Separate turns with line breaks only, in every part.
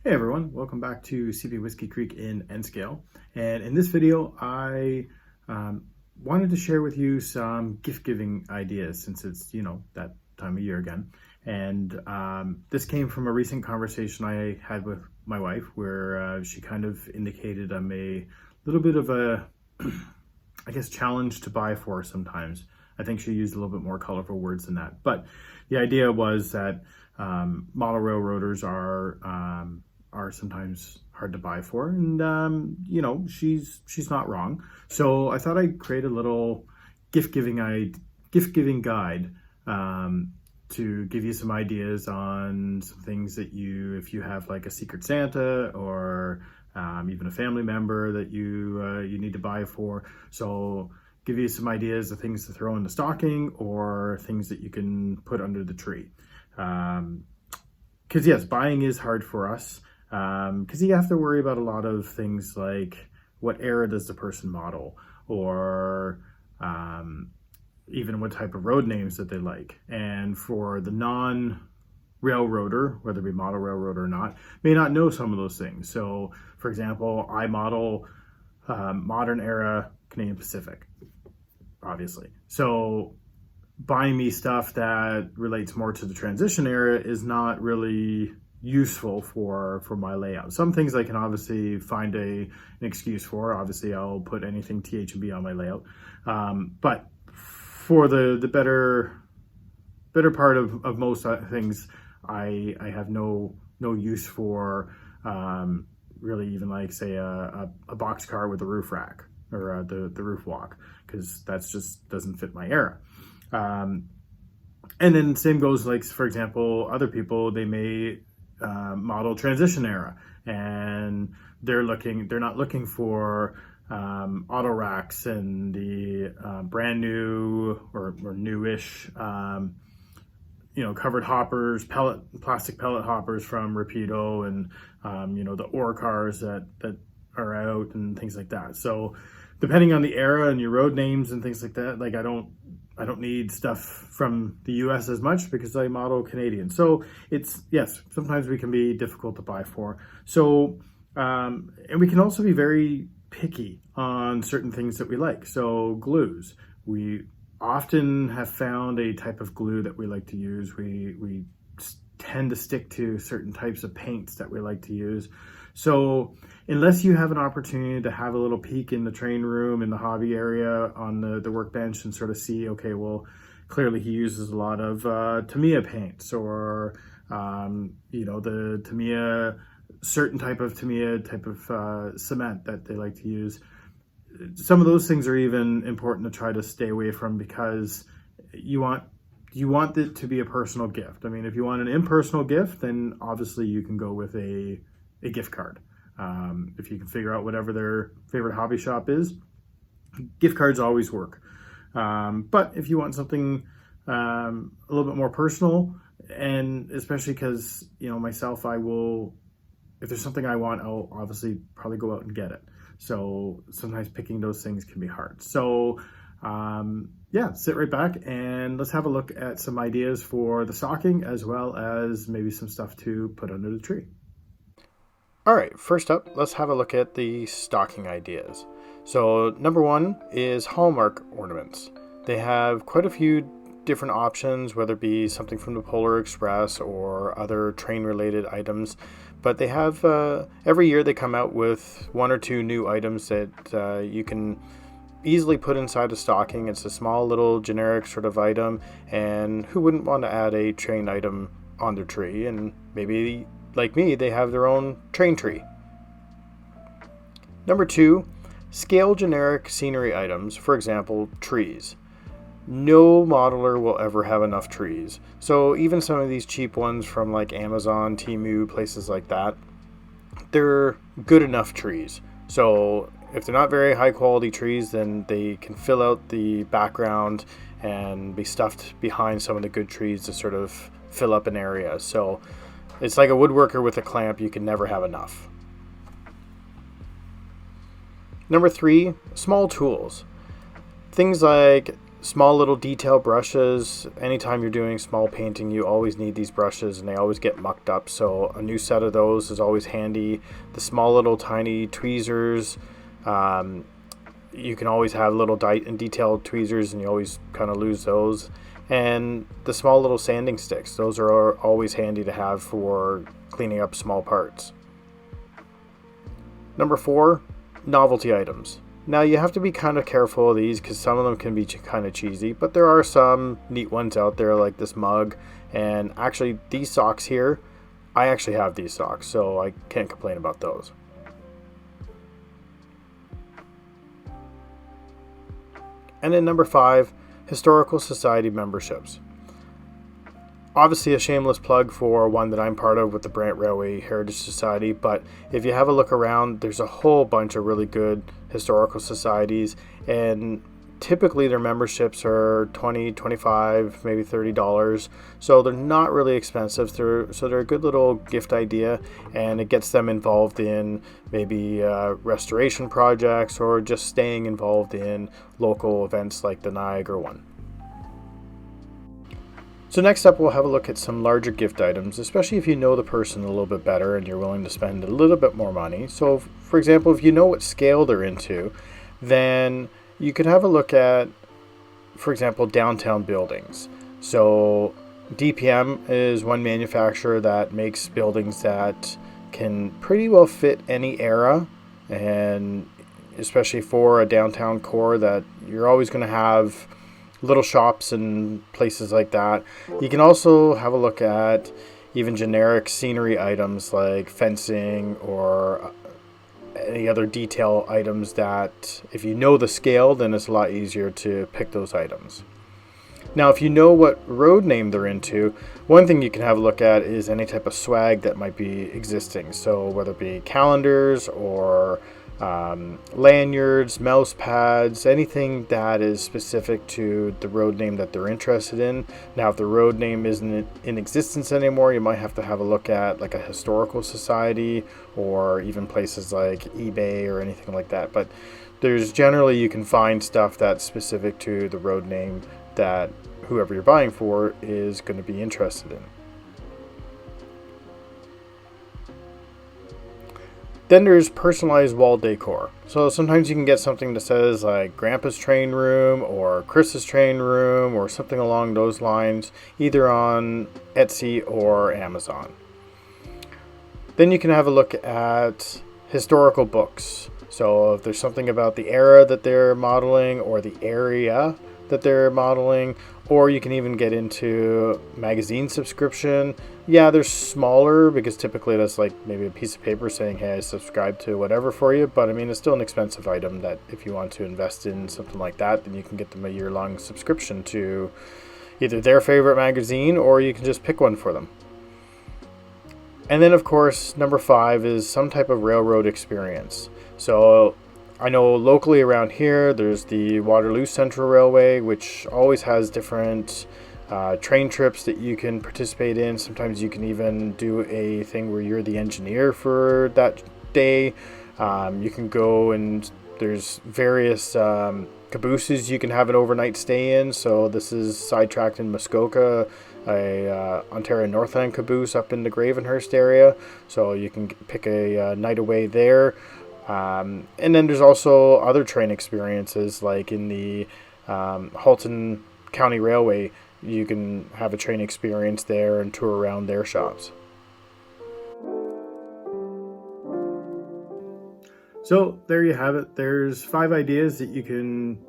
Hey everyone, welcome back to CP Whiskey Creek in nscale. And in this video, I wanted to share with you some gift giving ideas since it's, that time of year again. And this came from a recent conversation I had with my wife where she kind of indicated I'm a little bit of a, I guess, challenge to buy for sometimes. I think she used a little bit more colorful words than that. But the idea was that model railroaders are sometimes hard to buy for, and she's not wrong. So I thought I'd create a little gift giving guide to give you some ideas on some things that if you have like a Secret Santa or even a family member that you need to buy for. So give you some ideas of things to throw in the stocking or things that you can put under the tree. Because yes, buying is hard for us. Because you have to worry about a lot of things like what era does the person model, or even what type of road names that they like. And for the non-railroader, whether it be model railroader or not, may not know some of those things. So, for example, I model modern era Canadian Pacific, obviously. So buying me stuff that relates more to the transition era is not really useful for my layout. Some things I can obviously find an excuse for. Obviously, I'll put anything TH&B on my layout. But for the better part of most things, I have no use for really even like say a box car with a roof rack or the roof walk, because that's just doesn't fit my era. And then same goes like, for example, other people, they may model transition era, and they're not looking for auto racks and the brand new or newish covered hoppers, plastic pellet hoppers from Rapido, and the ore cars that are out and things like that. So depending on the era and your road names and things like that, like I don't need stuff from the US as much because I model Canadian. So yes, sometimes we can be difficult to buy for. So, and we can also be very picky on certain things that we like. So glues, we often have found a type of glue that we like to use. We tend to stick to certain types of paints that we like to use. So unless you have an opportunity to have a little peek in the train room, in the hobby area on the workbench, and sort of see, okay, well, clearly he uses a lot of Tamiya paints, or the Tamiya, certain type of Tamiya type of cement that they like to use. Some of those things are even important to try to stay away from, because you want it to be a personal gift. I mean, if you want an impersonal gift, then obviously you can go with a gift card. If you can figure out whatever their favorite hobby shop is, gift cards always work. But if you want something a little bit more personal, and especially because, myself, if there's something I want, I'll obviously probably go out and get it. So sometimes picking those things can be hard. So yeah, sit right back and let's have a look at some ideas for the stocking, as well as maybe some stuff to put under the tree. All right, first up, let's have a look at the stocking ideas. So number one is Hallmark ornaments. They have quite a few different options, whether it be something from the Polar Express or other train-related items. But they have, every year they come out with one or two new items that you can easily put inside a stocking. It's a small little generic sort of item, and who wouldn't want to add a train item on their tree? And maybe, like me, they have their own train tree. Number two, scale generic scenery items, for example, trees. No modeler will ever have enough trees. So even some of these cheap ones from like Amazon, Temu, places like that, they're good enough trees. So if they're not very high quality trees, then they can fill out the background and be stuffed behind some of the good trees to sort of fill up an area. So it's like a woodworker with a clamp. You can never have enough. Number three, small tools. Things like
Small little detail brushes. Anytime you're doing small painting, you always need these brushes, and they always get mucked up, so a new set of those is always handy. The small little tiny tweezers, you can always have little detailed tweezers, and you always kind of lose those. And the small little sanding sticks, those are always handy to have for cleaning up small parts. Number 4, novelty items. Now you have to be kind of careful of these because some of them can be kind of cheesy, but there are some neat ones out there like this mug, and actually these socks here, I actually have these socks, so I can't complain about those. And then number 5, historical society memberships. Obviously a shameless plug for one that I'm part of with the Brant Railway Heritage Society, but if you have a look around, there's a whole bunch of really good historical societies, and typically their memberships are $20, $25, maybe $30, so they're not really expensive. So they're a good little gift idea, and it gets them involved in maybe restoration projects or just staying involved in local events like the Niagara one. So next up, we'll have a look at some larger gift items, especially if you know the person a little bit better and you're willing to spend a little bit more money. So for example, if you know what scale they're into, then you could have a look at, for example, downtown buildings. So DPM is one manufacturer that makes buildings that can pretty well fit any era, and especially for a downtown core that you're always going to have little shops and places like that. You can also have a look at even generic scenery items like fencing or any other detail items that if you know the scale, then it's a lot easier to pick those items. Now, if you know what road name they're into, one thing you can have a look at is any type of swag that might be existing. So whether it be calendars or lanyards, mouse pads, anything that is specific to the road name that they're interested in. Now, if the road name isn't in existence anymore, you might have to have a look at like a historical society or even places like eBay or anything like that. But there's generally, you can find stuff that's specific to the road name that whoever you're buying for is going to be interested in. Then there's personalized wall decor. So sometimes you can get something that says like Grandpa's train room or Chris's train room or something along those lines, either on Etsy or Amazon. Then you can have a look at historical books. So if there's something about the era that they're modeling or the area that they're modeling, or you can even get into magazine subscription. Yeah, they're smaller because typically that's like maybe a piece of paper saying, hey, I subscribe to whatever for you. But I mean, it's still an expensive item that if you want to invest in something like that, then you can get them a year-long subscription to either their favorite magazine or you can just pick one for them. And then, of course, number 5 is some type of railroad experience. So I know locally around here, there's the Waterloo Central Railway, which always has different train trips that you can participate in. Sometimes you can even do a thing where you're the engineer for that day. You can go and there's various cabooses you can have an overnight stay in. So this is sidetracked in Muskoka, a Ontario Northland caboose up in the Gravenhurst area. So you can pick a night away there. And then there's also other train experiences like in the Halton County Railway. You can have a train experience there and tour around their shops.
So there you have it. There's 5 ideas that you can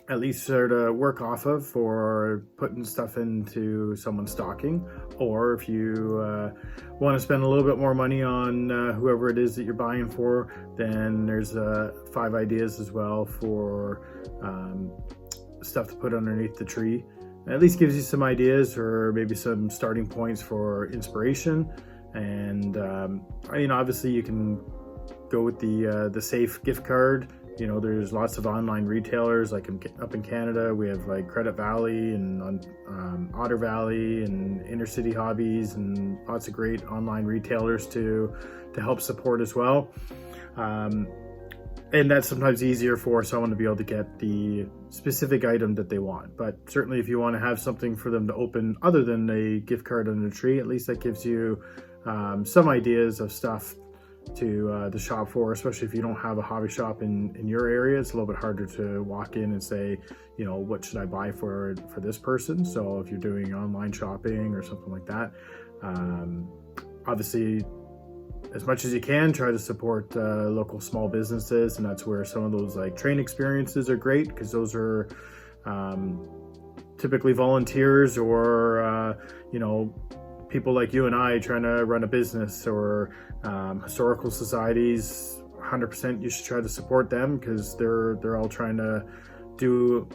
at least sort of work off of for putting stuff into someone's stocking, or if you want to spend a little bit more money on whoever it is that you're buying for, then there's 5 ideas as well for stuff to put underneath the tree. At least gives you some ideas or maybe some starting points for inspiration. And obviously you can go with the safe gift card. There's lots of online retailers like up in Canada. We have like Credit Valley and Otter Valley and Inner City Hobbies and lots of great online retailers to help support as well. And that's sometimes easier for someone to be able to get the specific item that they want. But certainly if you want to have something for them to open other than a gift card on a tree, at least that gives you some ideas of stuff to shop for, especially if you don't have a hobby shop in your area. It's a little bit harder to walk in and say, you know, what should I buy for this person? So if you're doing online shopping or something like that, obviously, as much as you can, try to support local small businesses, and that's where some of those like train experiences are great, because those are typically volunteers or you know, people like you and I trying to run a business, or historical societies. 100% you should try to support them, because they're all trying to do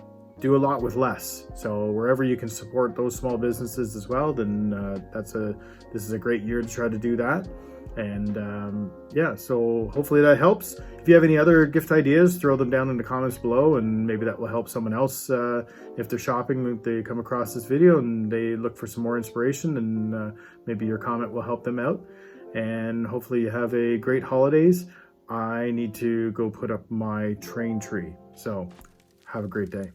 a lot with less. So wherever you can support those small businesses as well, then this is a great year to try to do that. And yeah, so hopefully that helps. If you have any other gift ideas, throw them down in the comments below, and maybe that will help someone else if they're shopping, they come across this video and they look for some more inspiration, and maybe your comment will help them out. And hopefully you have a great holidays. I need to go put up my train tree, so have a great day.